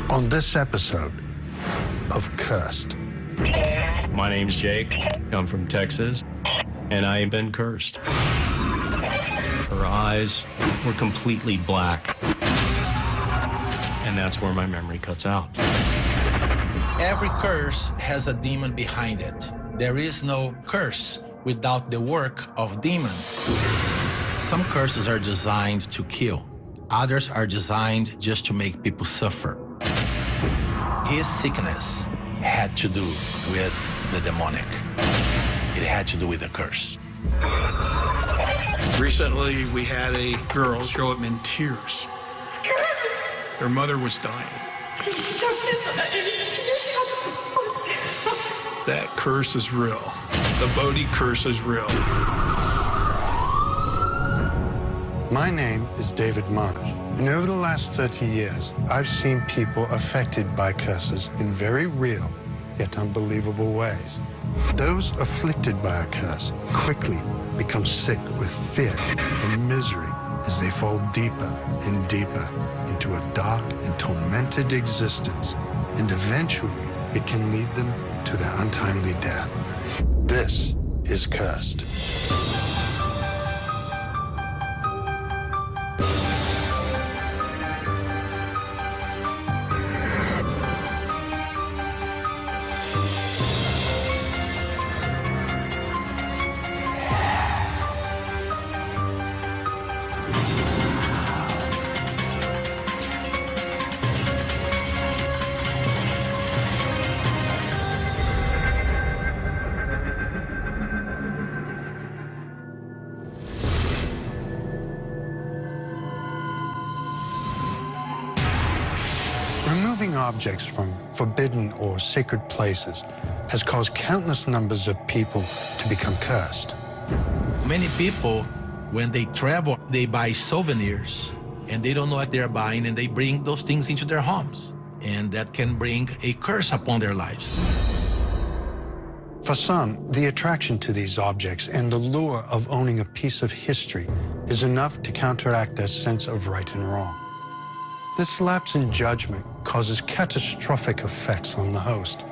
On this episode of Cursed. My name's Jake. I'm from Texas, and I've been cursed. Her eyes were completely black, and that's where my memory cuts out. Every curse has a demon behind it. There is no curse without the work of demons. Some curses are designed to kill. Others are designed just to make people suffer. His sickness had to do with the demonic. It had to do with the curse. Recently, we had a girl show up in tears. Her mother was dying. That curse is real. The Bodhi curse is real. My name is David Marsh, and over the last 30 years, I've seen people affected by curses in very real, yet unbelievable ways. Those afflicted by a curse quickly become sick with fear and misery as they fall deeper and deeper into a dark and tormented existence, and eventually it can lead them to their untimely death. This is Cursed. Removing objects from forbidden or sacred places has caused countless numbers of people to become cursed. Many people, when they travel, they buy souvenirs, and they don't know what they're buying, and they bring those things into their homes, and that can bring a curse upon their lives. For some, the attraction to these objects and the lure of owning a piece of history is enough to counteract their sense of right and wrong. This lapse in judgment causes catastrophic effects on the host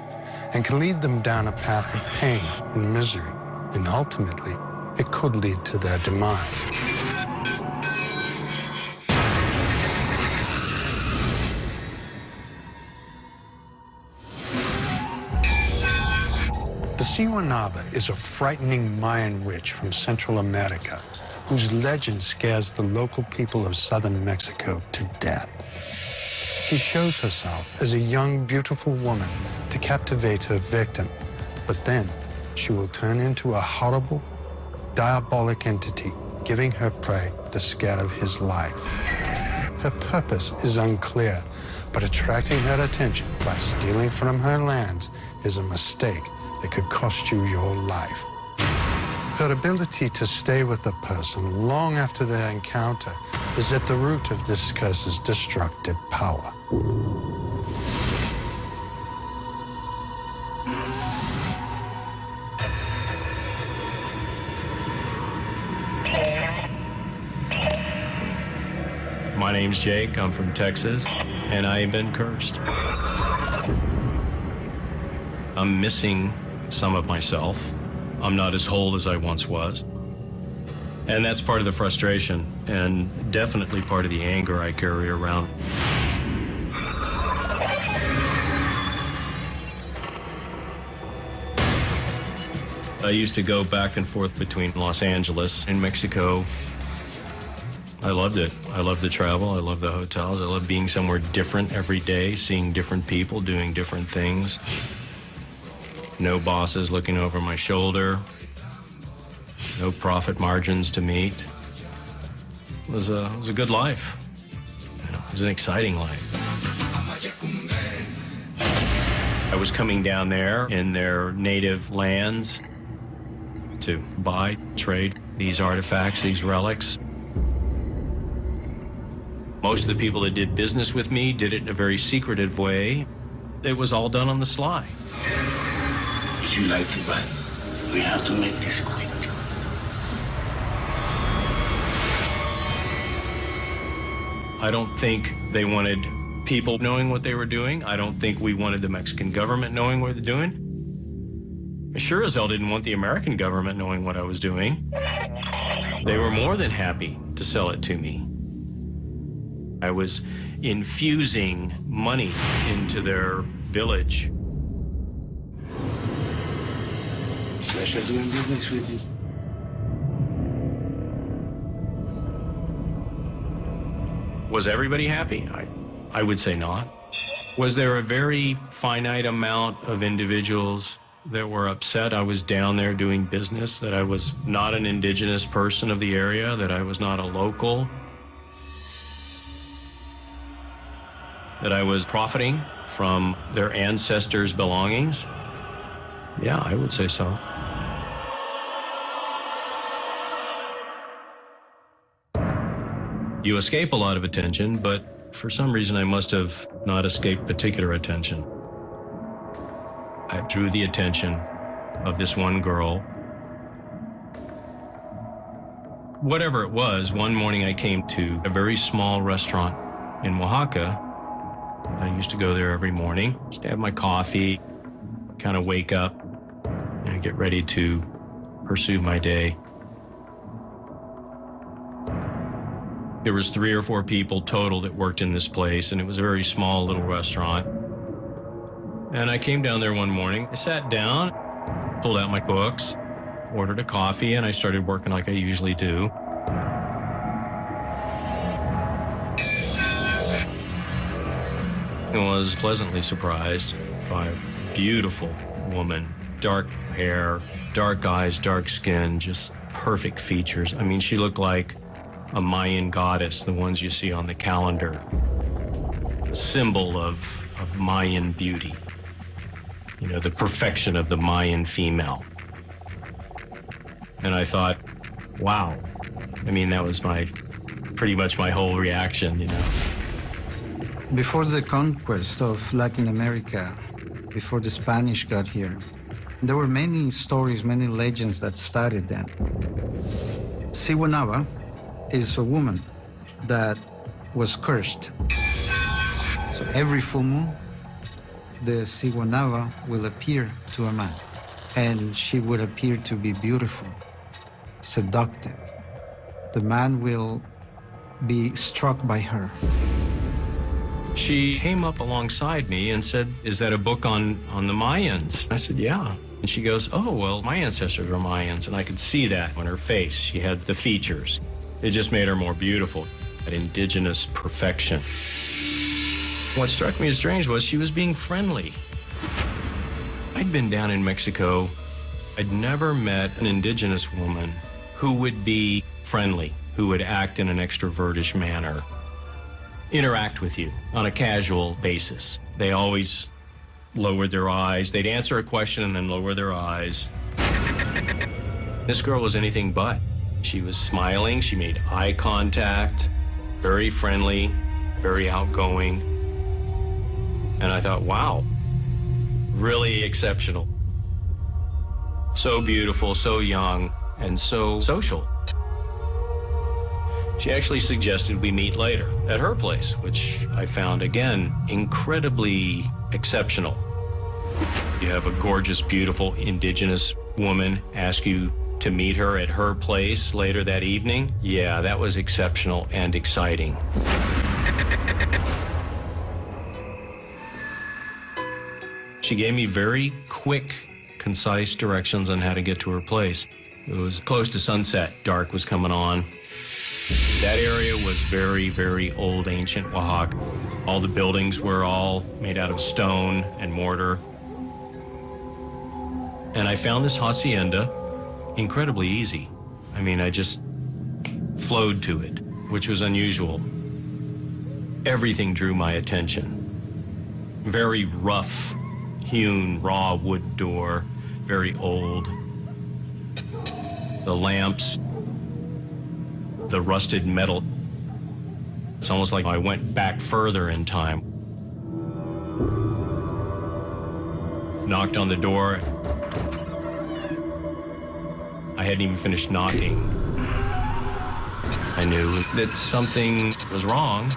and can lead them down a path of pain and misery, and ultimately, it could lead to their demise. The Siwanaba is a frightening Mayan witch from Central America whose legend scares the local people of southern Mexico to death. She shows herself as a young, beautiful woman to captivate her victim, but then she will turn into a horrible, diabolic entity, giving her prey the scare of his life. Her purpose is unclear, but attracting her attention by stealing from her lands is a mistake that could cost you your life. Her ability to stay with a person long after their encounter is at the root of this curse's destructive power. My name's Jake. I'm from Texas, and I've been cursed. I'm missing some of myself. I'm not as whole as I once was. And that's part of the frustration, and definitely part of the anger I carry around. I used to go back and forth between Los Angeles and Mexico. I loved it. I loved the travel. I loved the hotels. I loved being somewhere different every day, seeing different people, doing different things. No bosses looking over my shoulder. No profit margins to meet. It was a good life. It was an exciting life. I was coming down there in their native lands to buy, trade these artifacts, these relics. Most of the people that did business with me did it in a very secretive way. It was all done on the sly. Would you like to buy? We have to make this quick. I don't think they wanted people knowing what they were doing. I don't think we wanted the Mexican government knowing what they're doing. I sure as hell didn't want the American government knowing what I was doing. They were more than happy to sell it to me. I was infusing money into their village. Pleasure doing business with you. Was everybody happy? I would say not. Was there a very finite amount of individuals that were upset I was down there doing business, that I was not an indigenous person of the area, that I was not a local, that I was profiting from their ancestors' belongings? Yeah, I would say so. You escape a lot of attention, but for some reason I must have not escaped particular attention. I drew the attention of this one girl. Whatever it was, one morning I came to a very small restaurant in Oaxaca. I used to go there every morning, just to have my coffee, kind of wake up and get ready to pursue my day. There was 3 or 4 people total that worked in this place, and it was a very small little restaurant. And I came down there one morning. I sat down, pulled out my books, ordered a coffee, and I started working like I usually do. I was pleasantly surprised by a beautiful woman, dark hair, dark eyes, dark skin, just perfect features. I mean, she looked like a Mayan goddess, the ones you see on the calendar, a symbol of Mayan beauty, you know, the perfection of the Mayan female. And I thought, wow. I mean, that was pretty much my whole reaction, you know. Before the conquest of Latin America, before the Spanish got here, there were many stories, many legends that started then. Siwanava is a woman that was cursed. So every full moon, the Siwanava will appear to a man, and she would appear to be beautiful, seductive. The man will be struck by her. She came up alongside me and said, "Is that a book on the Mayans?" I said, "Yeah." And she goes, "Oh, well, my ancestors are Mayans." And I could see that on her face. She had the features. It just made her more beautiful, that indigenous perfection. What struck me as strange was she was being friendly. I'd been down in Mexico. I'd never met an indigenous woman who would be friendly, who would act in an extrovertish manner, interact with you on a casual basis. They always lowered their eyes. They'd answer a question and then lower their eyes. This girl was anything but. She was smiling, she made eye contact, very friendly, very outgoing. And I thought, wow, really exceptional. So beautiful, so young, and so social. She actually suggested we meet later at her place, which I found, again, incredibly exceptional. You have a gorgeous, beautiful indigenous woman ask you to meet her at her place later that evening. Yeah, that was exceptional and exciting. She gave me very quick, concise directions on how to get to her place. It was close to sunset. Dark was coming on. That area was very, very old, ancient Oaxaca. All the buildings were all made out of stone and mortar. And I found this hacienda incredibly easy. I mean, I just flowed to it, which was unusual. Everything drew my attention. Very rough, hewn, raw wood door, very old. The lamps, the rusted metal. It's almost like I went back further in time. Knocked on the door. I hadn't even finished knocking. I knew that something was wrong.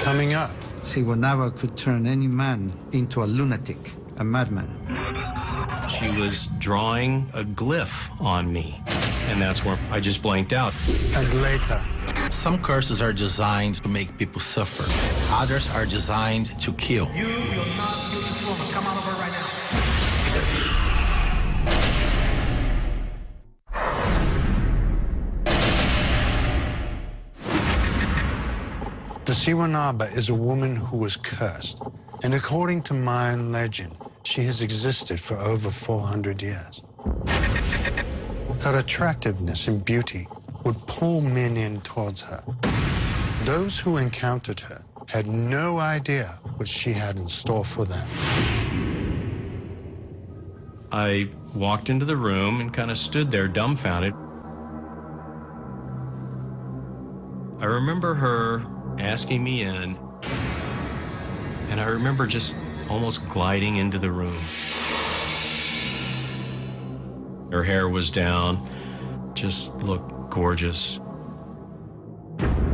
Coming up, Siwanava could turn any man into a lunatic, a madman. She was drawing a glyph on me, and that's where I just blanked out. and later, Some curses are designed to make people suffer. Others are designed to kill. You will not kill this woman. Come out of her right now. the Siwanaba is a woman who was cursed. And according to Mayan legend, she has existed for over 400 years. Her attractiveness and beauty would pull men in towards her. Those who encountered her had no idea what she had in store for them. I walked into the room and kind of stood there dumbfounded. I remember her asking me in, and I remember just almost gliding into the room. Her hair was down, just looked gorgeous.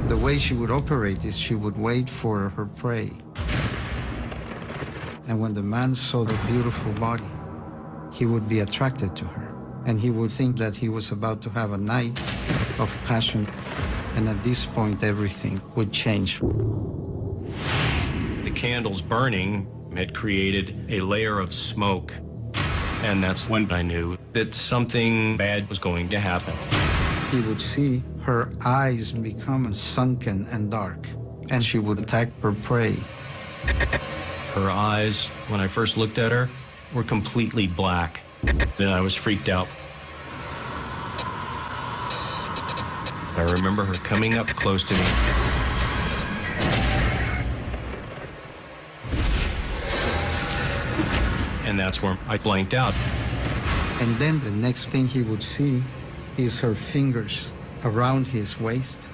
The way she would operate is she would wait for her prey. And when the man saw the beautiful body, he would be attracted to her. And he would think that he was about to have a night of passion. And at this point, everything would change. The candles burning had created a layer of smoke, and that's when I knew that something bad was going to happen. He would see her eyes become sunken and dark, and she would attack her prey. Her eyes, when I first looked at her, were completely black, and I was freaked out. I remember her coming up close to me. And that's where I blanked out. And then the next thing he would see is her fingers around his waist,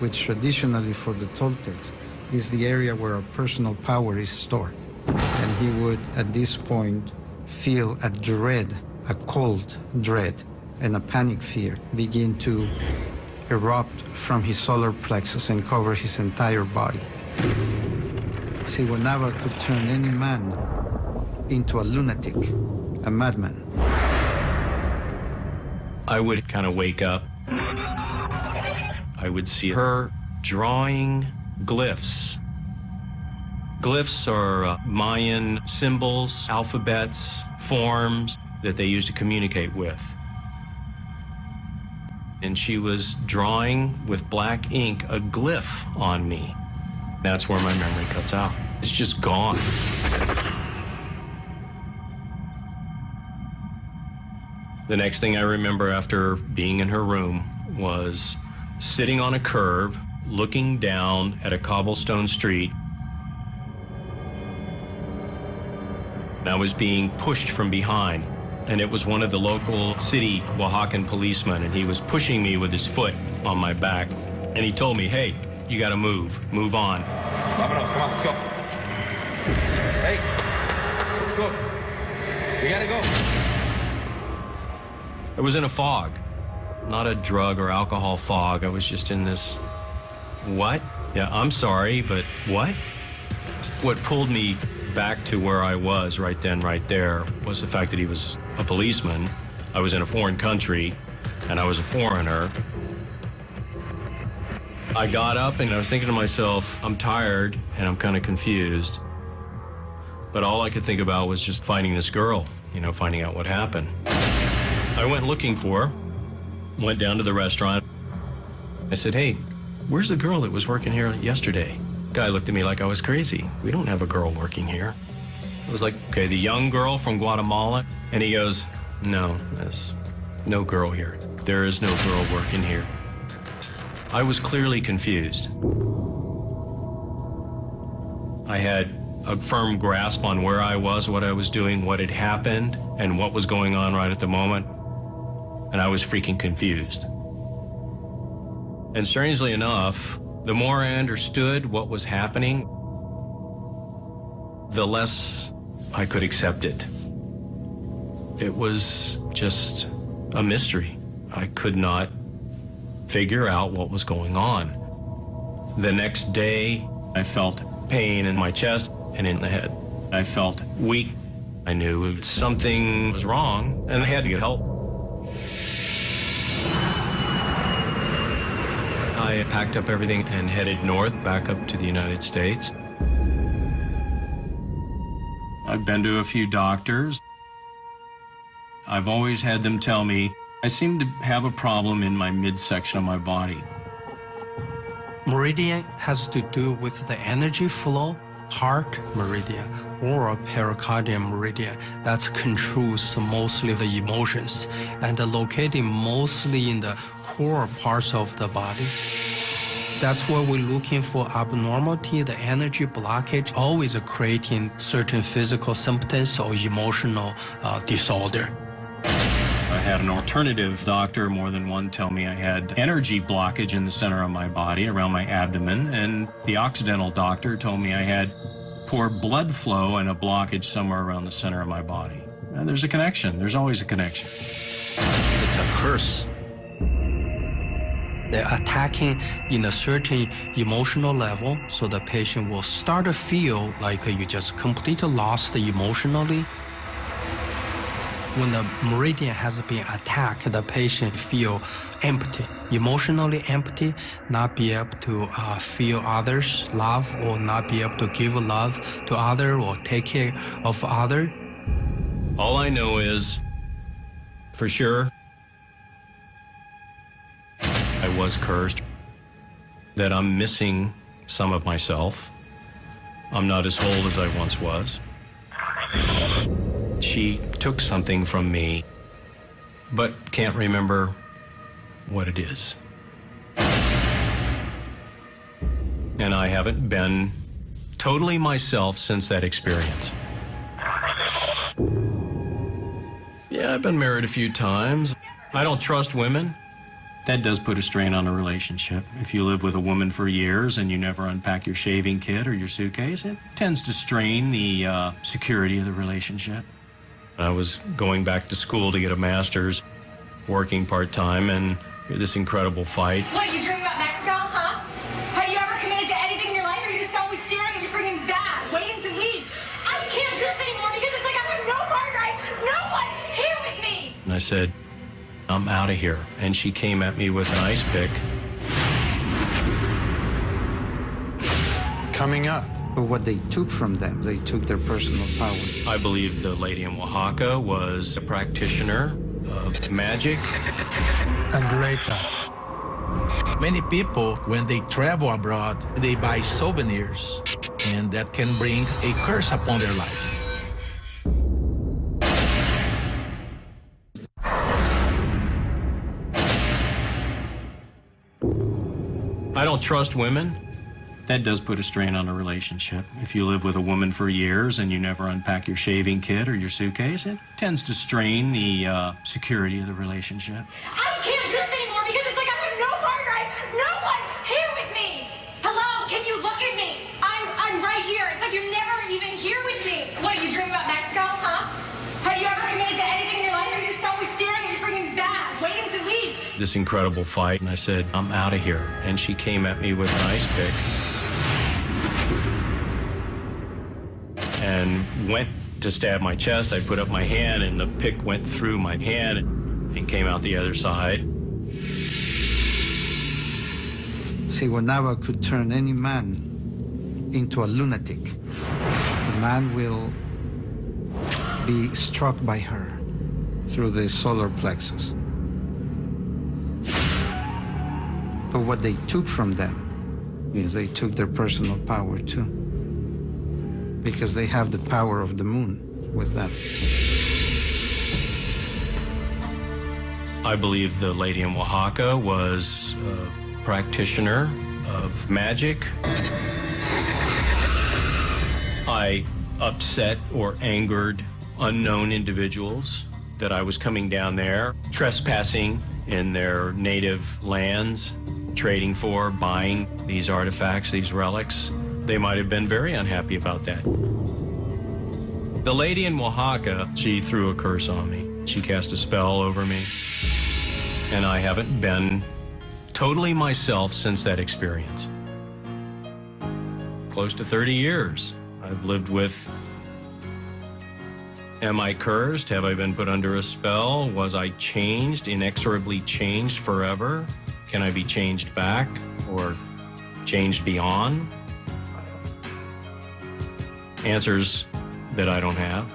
which traditionally for the Toltecs is the area where our personal power is stored. And he would, at this point, feel a dread, a cold dread, and a panic fear begin to erupt from his solar plexus and cover his entire body. Siwanava could turn any man into a lunatic, a madman. I would kind of wake up. I would see her drawing glyphs. Glyphs are Mayan symbols, alphabets, forms that they used to communicate with. And she was drawing with black ink a glyph on me. That's where my memory cuts out. It's just gone. The next thing I remember after being in her room was sitting on a curb, looking down at a cobblestone street. And I was being pushed from behind. And it was one of the local city Oaxacan policemen, and he was pushing me with his foot on my back. And he told me, hey, you gotta move on. Vámonos, come on, let's go. Hey, let's go. We gotta go. I was in a fog, not a drug or alcohol fog. I was just in this, what? Yeah, I'm sorry, but what? What pulled me back to where I was right then, right there, was the fact that he was a policeman. I was in a foreign country, and I was a foreigner. I got up, and I was thinking to myself, I'm tired, and I'm kind of confused. But all I could think about was just finding this girl, finding out what happened. I went looking for her, went down to the restaurant. I said, hey, where's the girl that was working here yesterday? Guy looked at me like I was crazy. We don't have a girl working here. I was like, okay, the young girl from Guatemala? And he goes, no, there's no girl here. There is no girl working here. I was clearly confused. I had a firm grasp on where I was, what I was doing, what had happened, and what was going on right at the moment. And I was freaking confused. And strangely enough, the more I understood what was happening, the less I could accept it. It was just a mystery. I could not figure out what was going on. The next day, I felt pain in my chest and in the head. I felt weak. I knew something was wrong and I had to get help. I packed up everything and headed north, back up to the United States. I've been to a few doctors. I've always had them tell me I seem to have a problem in my midsection of my body. Meridian has to do with the energy flow, heart meridian or pericardium meridian that controls mostly the emotions and located mostly in the core parts of the body. That's why we're looking for abnormality, the energy blockage, always creating certain physical symptoms or emotional disorder. I had an alternative doctor, more than one, tell me I had energy blockage in the center of my body, around my abdomen, and the Occidental doctor told me I had poor blood flow and a blockage somewhere around the center of my body. And there's a connection. There's always a connection. It's a curse. They're attacking in a certain emotional level, so the patient will start to feel like you just completely lost emotionally. When the meridian has been attacked, the patient feel empty, emotionally empty, not be able to feel others' love or not be able to give love to others or take care of others. All I know is, for sure, I was cursed, that I'm missing some of myself. I'm not as whole as I once was. She took something from me, but can't remember what it is. And I haven't been totally myself since that experience. Yeah, I've been married a few times. I don't trust women. That does put a strain on a relationship. If you live with a woman for years and you never unpack your shaving kit or your suitcase, it tends to strain the security of the relationship. I was going back to school to get a master's, working part-time, and this incredible fight. What, are you dreaming about Mexico, huh? Have you ever committed to anything in your life, or are you just always staring at your freaking bag, waiting to leave? I can't do this anymore because it's like I have no partner, no one here with me. And I said, I'm out of here. And she came at me with an ice pick. Coming up. But what they took from them, they took their personal power. I believe the lady in Oaxaca was a practitioner of magic. And later. Many people, when they travel abroad, they buy souvenirs, and that can bring a curse upon their lives. I don't trust women. That does put a strain on a relationship. If you live with a woman for years and you never unpack your shaving kit or your suitcase, it tends to strain the security of the relationship. I can't do this anymore because it's like I have no partner, no one here with me. Hello, can you look at me? I'm right here. It's like you're never even here with me. What, are you dreaming about Mexico, huh? Have you ever committed to anything in your life, or are you just always staring at your freaking bag, waiting to leave? This incredible fight, and I said, I'm out of here. And she came at me with an ice pick and went to stab my chest. I put up my hand, and the pick went through my hand and came out the other side. Siwanawa could turn any man into a lunatic. The man will be struck by her through the solar plexus. But what they took from them is they took their personal power too, because they have the power of the moon with them. I believe the lady in Oaxaca was a practitioner of magic. I upset or angered unknown individuals that I was coming down there, trespassing in their native lands, trading for, buying these artifacts, these relics. They might have been very unhappy about that. The lady in Oaxaca, she threw a curse on me. She cast a spell over me. And I haven't been totally myself since that experience. close to 30 years. I've lived with, am I cursed? Have I been put under a spell? Was I changed, inexorably changed forever? Can I be changed back or changed beyond? Answers that I don't have.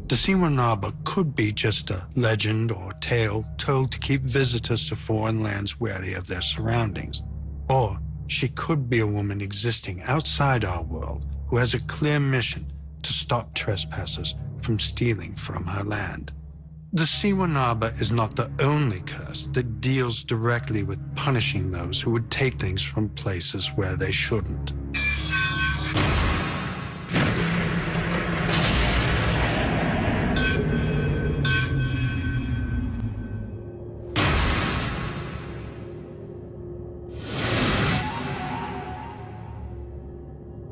The Siwanaba could be just a legend or tale told to keep visitors to foreign lands wary of their surroundings. Or she could be a woman existing outside our world who has a clear mission to stop trespassers from stealing from her land. The Siwanaba is not the only curse that deals directly with punishing those who would take things from places where they shouldn't.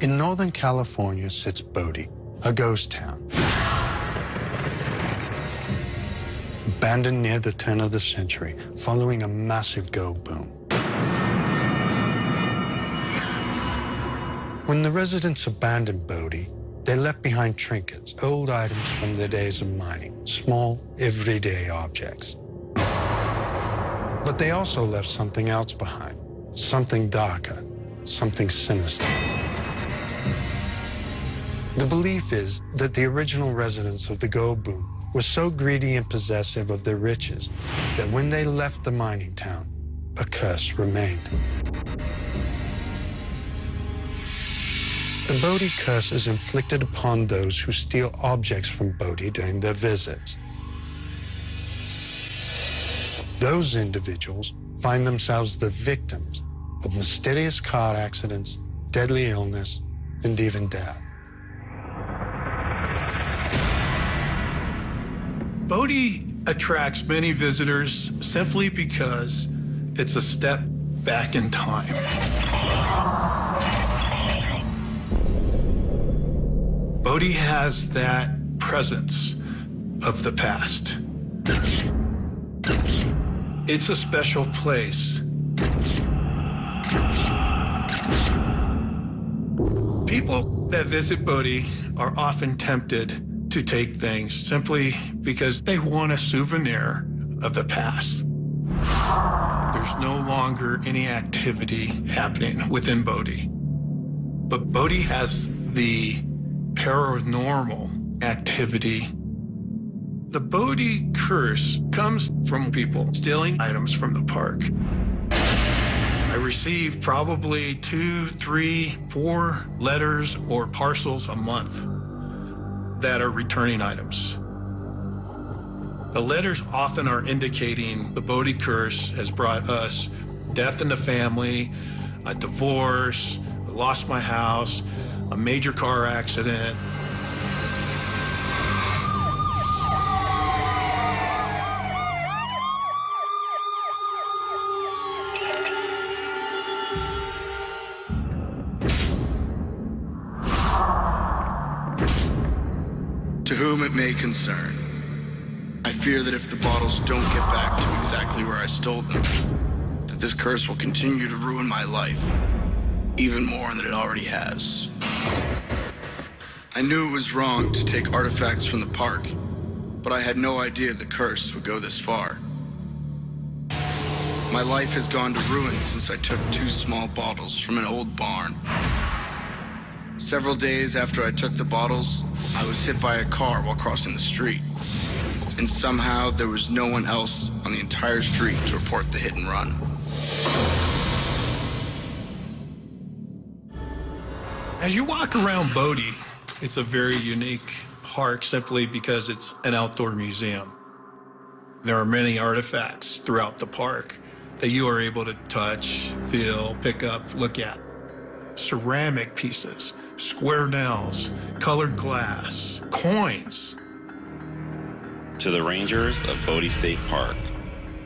In Northern California sits Bodie, a ghost town. Abandoned near the turn of the century, following a massive gold boom. When the residents abandoned Bodie, they left behind trinkets, old items from their days of mining, small, everyday objects. But they also left something else behind, something darker, something sinister. The belief is that the original residents of the gold boom were so greedy and possessive of their riches that when they left the mining town, a curse remained. The Bodie curse is inflicted upon those who steal objects from Bodie during their visits. Those individuals find themselves the victims of mysterious car accidents, deadly illness, and even death. Bodie attracts many visitors simply because it's a step back in time. Bodie has that presence of the past. It's a special place. People that visit Bodie are often tempted to take things simply because they want a souvenir of the past. There's no longer any activity happening within Bodie. But Bodie has the paranormal activity. The Bodie curse comes from people stealing items from the park. I receive probably 2, 3, 4 letters or parcels a month that are returning items. The letters often are indicating the Bodie curse has brought us death in the family, a divorce, I lost my house, a major car accident. To whom it may concern, I fear that if the bottles don't get back to exactly where I stole them, that this curse will continue to ruin my life, even more than it already has. I knew it was wrong to take artifacts from the park, but I had no idea the curse would go this far. My life has gone to ruin since I took 2 small bottles from an old barn. Several days after I took the bottles, I was hit by a car while crossing the street. And somehow there was no one else on the entire street to report the hit and run. As you walk around Bodie, it's a very unique park simply because it's an outdoor museum. There are many artifacts throughout the park that you are able to touch, feel, pick up, look at. Ceramic pieces, square nails, colored glass, coins. To the rangers of Bodie State Park.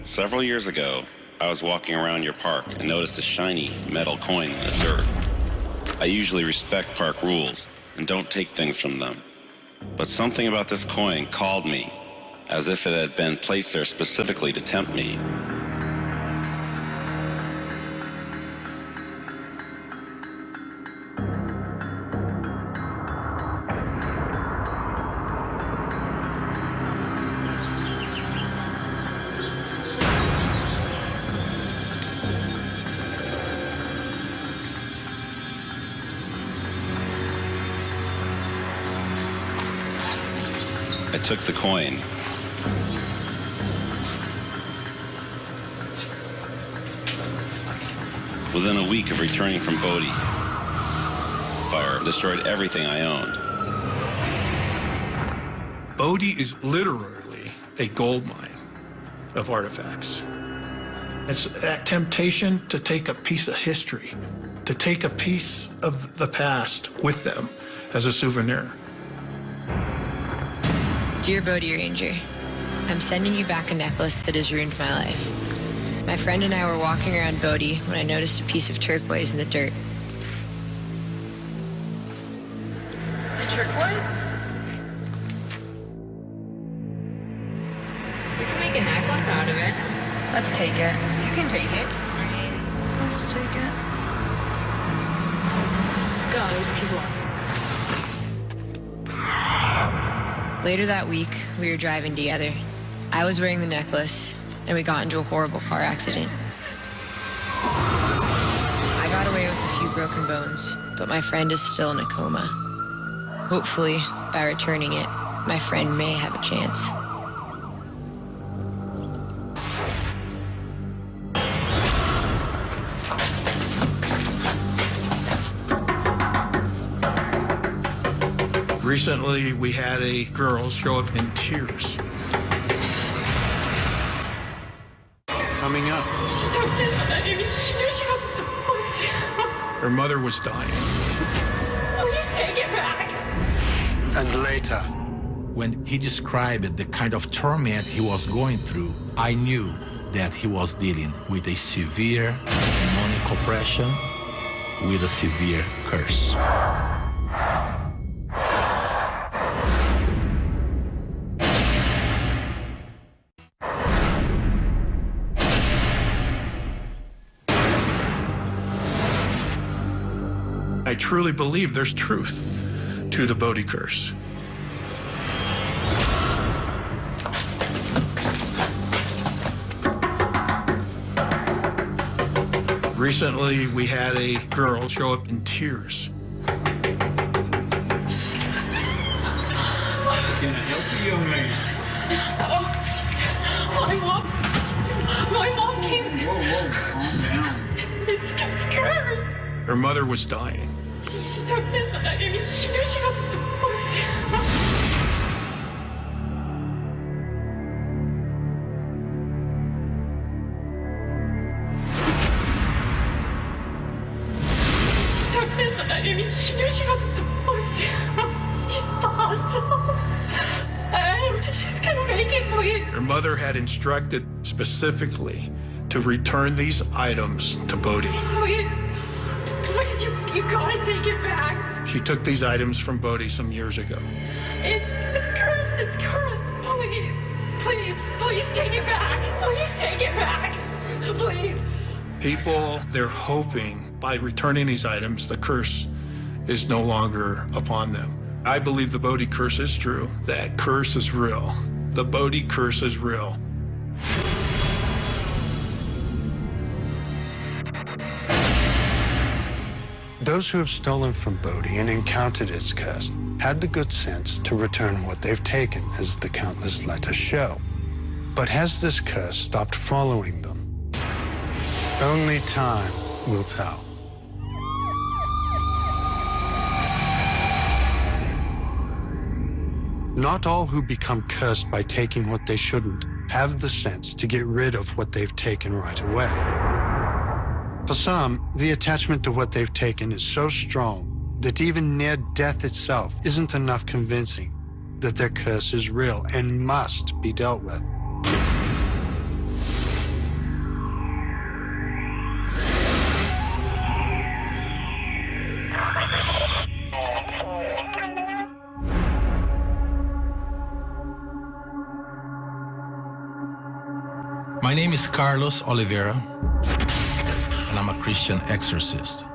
Several years ago, I was walking around your park and noticed a shiny metal coin in the dirt. I usually respect park rules and don't take things from them. But something about this coin called me, as if it had been placed there specifically to tempt me. took the coin. Within a week of returning from Bodhi, fire destroyed everything I owned. Bodhi is literally a gold mine of artifacts. It's that temptation to take a piece of history, to take a piece of the past with them as a souvenir. Dear Bodhi Ranger, I'm sending you back a necklace that has ruined my life. My friend and I were walking around Bodhi when I noticed a piece of turquoise in the dirt. Is it turquoise? We can make a necklace out of it. Let's take it. You can take it. I'll just take it. Let's go. Let's keep walking. Later that week, we were driving together. I was wearing the necklace, and we got into a horrible car accident. I got away with a few broken bones, but my friend is still in a coma. Hopefully, by returning it, my friend may have a chance. Recently, we had a girl show up in tears. Coming up. She took this. She knew she wasn't supposed to. Her mother was dying. Please take it back. And later. When he described the kind of torment he was going through, I knew that he was dealing with a severe demonic oppression with a severe curse. I truly believe there's truth to the Bodhi curse. Recently, we had a girl show up in tears. Can I help you, young lady? My mom came. Whoa, calm down. It's cursed. Her mother was dying. She took this. She knew she wasn't supposed to. She took this. She knew she wasn't supposed to. She's at the hospital. I don't think she's gonna make it, please. Her mother had instructed specifically to return these items to Bodhi. Please. Please, you gotta take it back. She took these items from Bodhi some years ago. It's cursed. It's cursed. Please. Please take it back. Please take it back. Please. People, they're hoping by returning these items, the curse is no longer upon them. I believe the Bodhi curse is true. That curse is real. The Bodhi curse is real. Those who have stolen from Bodhi and encountered its curse had the good sense to return what they've taken, as the countless letters show. But has this curse stopped following them? Only time will tell. Not all who become cursed by taking what they shouldn't have the sense to get rid of what they've taken right away. For some, the attachment to what they've taken is so strong that even near death itself isn't enough convincing that their curse is real and must be dealt with. My name is Carlos Oliveira, and I'm a Christian exorcist.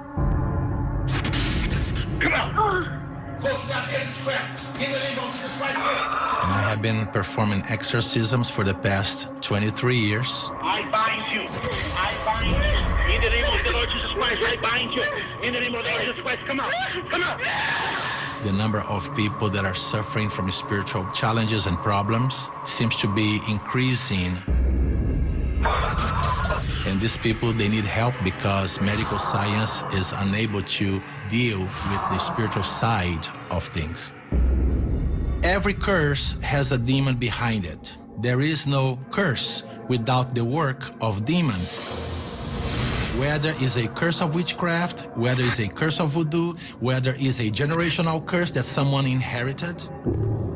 Come on! Close that witchcraft in the name of Jesus Christ. And I have been performing exorcisms for the past 23 years. I bind you. I bind you. In the name of the Lord Jesus Christ, I bind you. In the name of the Lord Jesus Christ, come out. Come out. The number of people that are suffering from spiritual challenges and problems seems to be increasing. And these people, they need help because medical science is unable to deal with the spiritual side of things. Every curse has a demon behind it. There is no curse without the work of demons. Whether it's a curse of witchcraft, whether it's a curse of voodoo, whether it's a generational curse that someone inherited,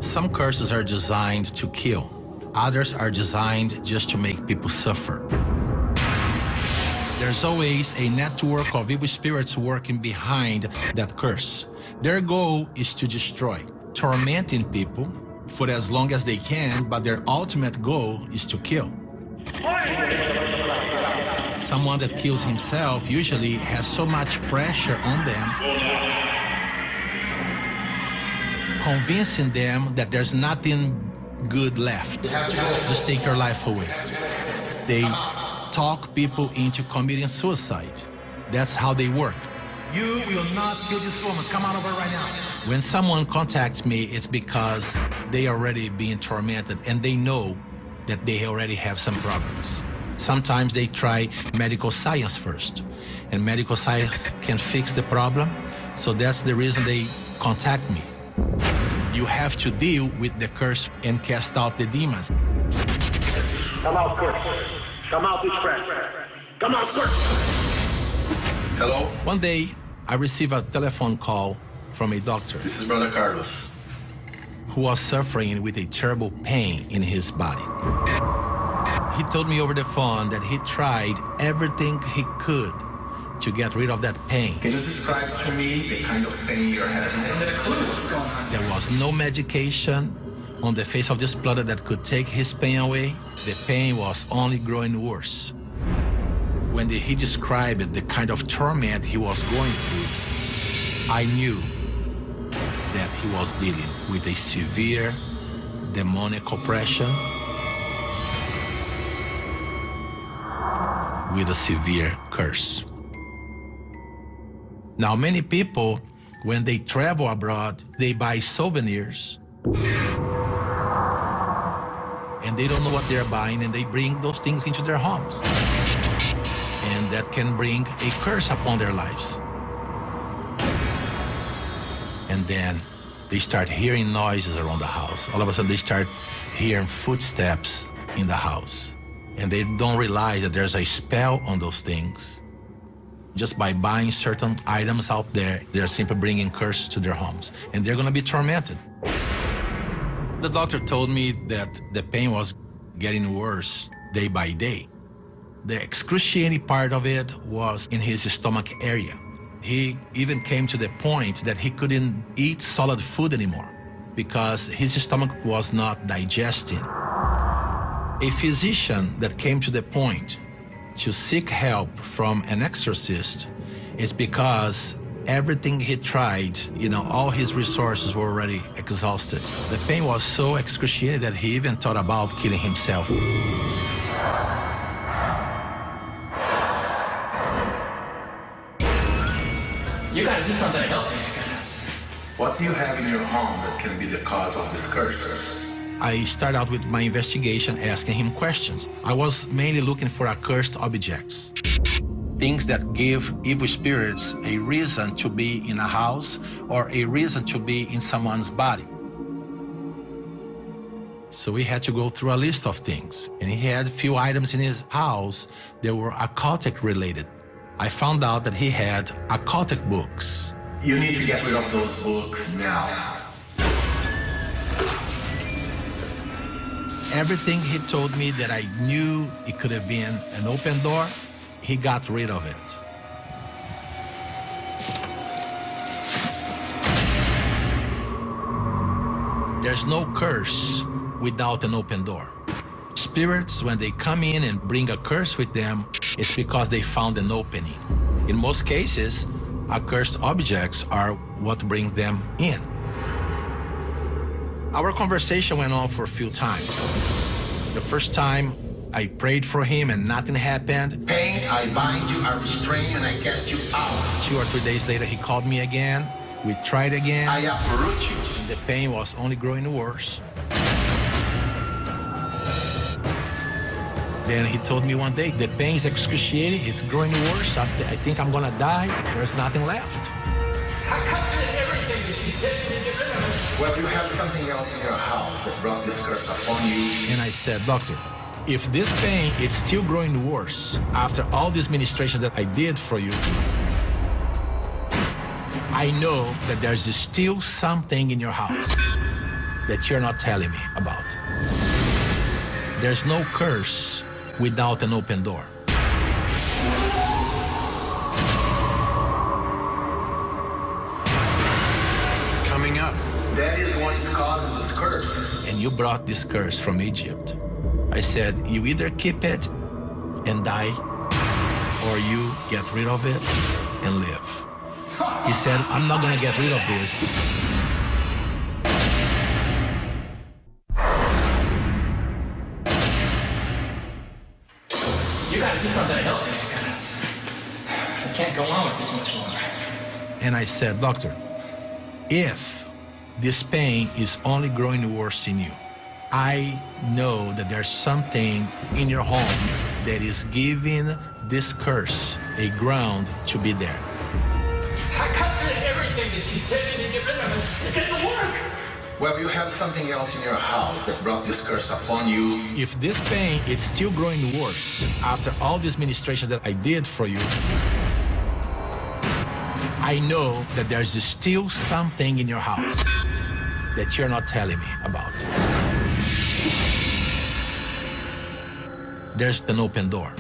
some curses are designed to kill. Others are designed just to make people suffer. There's always a network of evil spirits working behind that curse. Their goal is to destroy, tormenting people for as long as they can, but their ultimate goal is to kill. Someone that kills himself usually has so much pressure on them, convincing them that there's nothing good left. Just take your life away. They talk people into committing suicide. That's how they work. You will not kill this woman. Come on over right now. When someone contacts me, it's because they already being tormented and they know that they already have some problems. Sometimes they try medical science first, and medical science can fix the problem, so that's the reason they contact me. You have to deal with the curse and cast out the demons. Come out, curse. Come out, witchcraft. Come out, curse. Hello? One day, I received a telephone call from a doctor. This is Brother Carlos. Who was suffering with a terrible pain in his body. He told me over the phone that he tried everything he could to get rid of that pain. Can you describe to me the kind of pain you're having? I don't get a clue what's going on. There was no medication on the face of this planet that could take his pain away. The pain was only growing worse. When he described the kind of torment he was going through, I knew that he was dealing with a severe demonic oppression, with a severe curse. Now, many people, when they travel abroad, they buy souvenirs, and they don't know what they're buying, and they bring those things into their homes. And that can bring a curse upon their lives. And then they start hearing noises around the house. All of a sudden, they start hearing footsteps in the house. And they don't realize that there's a spell on those things. Just by buying certain items out there, they're simply bringing curse to their homes. And they're going to be tormented. The doctor told me that the pain was getting worse day by day. The excruciating part of it was in his stomach area. He even came to the point that he couldn't eat solid food anymore because his stomach was not digesting. A physician that came to the point to seek help from an exorcist is because everything he tried, all his resources were already exhausted. The pain was so excruciating that he even thought about killing himself. You gotta do something to help me, I guess. What do you have in your home that can be the cause of this curse? I started out with my investigation asking him questions. I was mainly looking for accursed objects. Things that give evil spirits a reason to be in a house or a reason to be in someone's body. So we had to go through a list of things. And he had a few items in his house that were occultic related. I found out that he had occultic books. You need to get rid of those books now. Everything he told me that I knew it could have been an open door, he got rid of it. There's no curse without an open door. Spirits, when they come in and bring a curse with them, it's because they found an opening. In most cases, accursed objects are what bring them in. Our conversation went on for a few times. The first time, I prayed for him and nothing happened. Pain, I bind you, I restrain, and I cast you out. 2 or 3 days later, he called me again, We tried again. I uproot you. The pain was only growing worse. Then he told me one day, the pain is excruciating, it's growing worse. I think I'm gonna die. There's nothing left. I cut everything that you said to get rid of it. Well, you have something else in your house that brought this curse upon you. And I said, doctor, if this pain is still growing worse after all these ministrations that I did for you, I know that there's still something in your house that you're not telling me about. There's no curse without an open door. Coming up. That is what is causing this curse. And you brought this curse from Egypt. I said, you either keep it and die, or you get rid of it and live. He said, I'm not gonna get rid of this. You gotta do something to help me, because I can't go on with this much longer. And I said, doctor, if this pain is only growing worse in you, I know that there's something in your home that is giving this curse a ground to be there. I cut everything that you said to get rid of it. It doesn't work. Well, you have something else in your house that brought this curse upon you. If this pain is still growing worse after all these ministrations that I did for you, I know that there's still something in your house that you're not telling me about. There's an open door.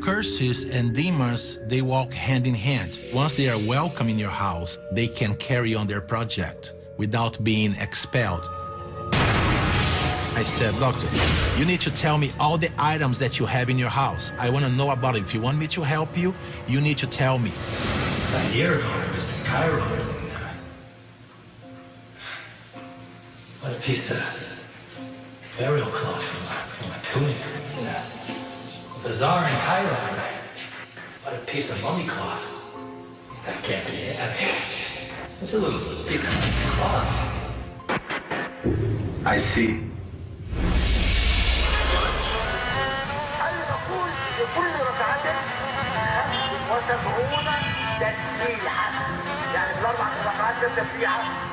Curses and demons, they walk hand in hand. Once they are welcome in your house, they can carry on their project without being expelled. I said, doctor, you need to tell me all the items that you have in your house. I want to know about it. If you want me to help you, you need to tell me. About a year ago, I was in Cairo. What a piece of burial cloth from a tomb. It's in a bazaar in Cairo. What a piece of mummy cloth. That can't be it. I mean, it's a little piece of cloth. I see.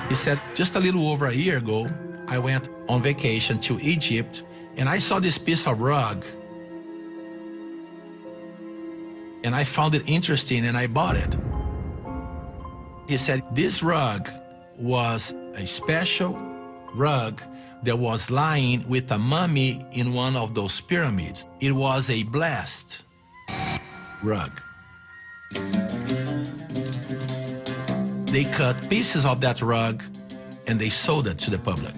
He said, just a little over a year ago, I went on vacation to Egypt, and I saw this piece of rug. And I found it interesting, and I bought it. He said, this rug was a special rug that was lying with a mummy in one of those pyramids. It was a blessed rug. They cut pieces of that rug and they sold it to the public.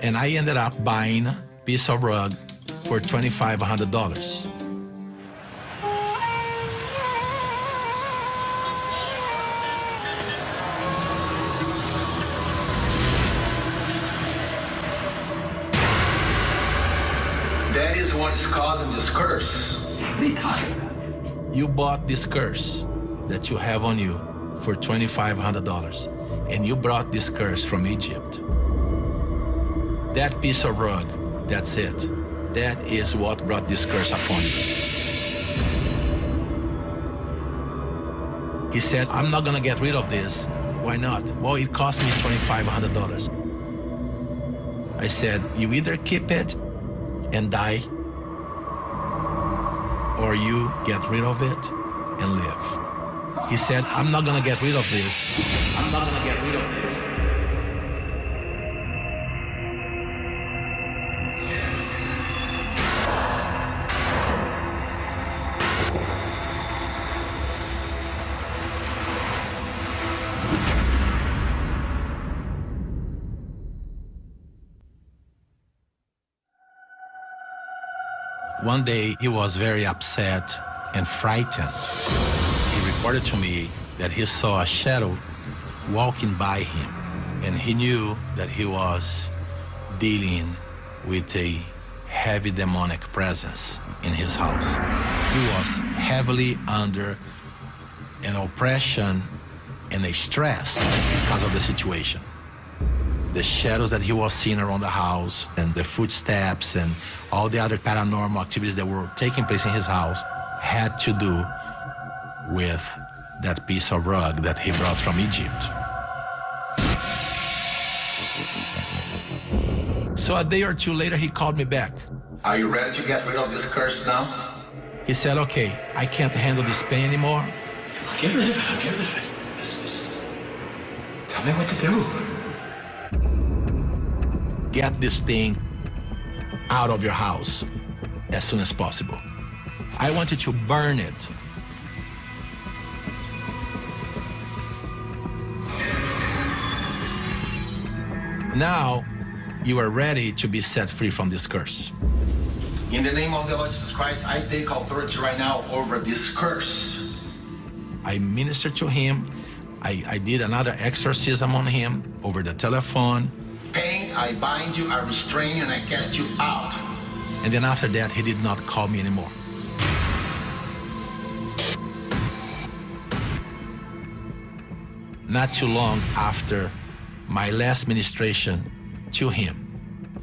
And I ended up buying a piece of rug for $2,500. That is what's causing this curse. What are you talking about? You bought this curse that you have on you for $2,500, and you brought this curse from Egypt. That piece of rug, that's it. That is what brought this curse upon you. He said, I'm not gonna get rid of this. Why not? Well, it cost me $2,500. I said, you either keep it and die, or you get rid of it and live. He said, I'm not gonna get rid of this. I'm not gonna get rid of this. One day, he was very upset and frightened. He reported to me that he saw a shadow walking by him, and he knew that he was dealing with a heavy demonic presence in his house. He was heavily under an oppression and a stress because of the situation. The shadows that he was seeing around the house and the footsteps and all the other paranormal activities that were taking place in his house had to do with that piece of rug that he brought from Egypt. So a day or two later, he called me back. Are you ready to get rid of this curse now? He said, okay, I can't handle this pain anymore. I'll get rid of it, I'll get rid of it. Just tell me what to do. Get this thing out of your house as soon as possible. I want you to burn it. Now, you are ready to be set free from this curse. In the name of the Lord Jesus Christ, I take authority right now over this curse. I ministered to him. I did another exorcism on him over the telephone. Pain, I bind you, I restrain you, and I cast you out. And then after that, he did not call me anymore. Not too long after my last ministration to him,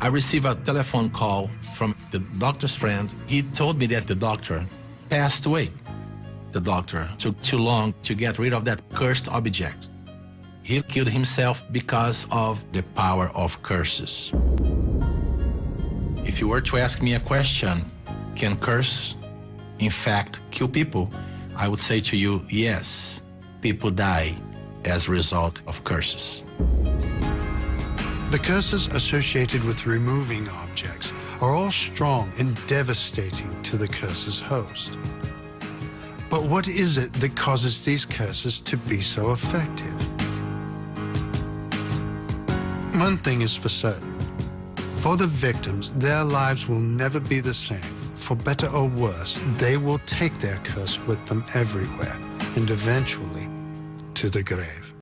I received a telephone call from the doctor's friend. He told me that the doctor passed away. The doctor took too long to get rid of that cursed object. He killed himself because of the power of curses. If you were to ask me a question, can curse, in fact, kill people? I would say to you, yes. People die as a result of curses. The curses associated with removing objects are all strong and devastating to the curse's host. But what is it that causes these curses to be so effective? One thing is for certain. For the victims, their lives will never be the same. For better or worse, they will take their curse with them everywhere, and eventually to the grave.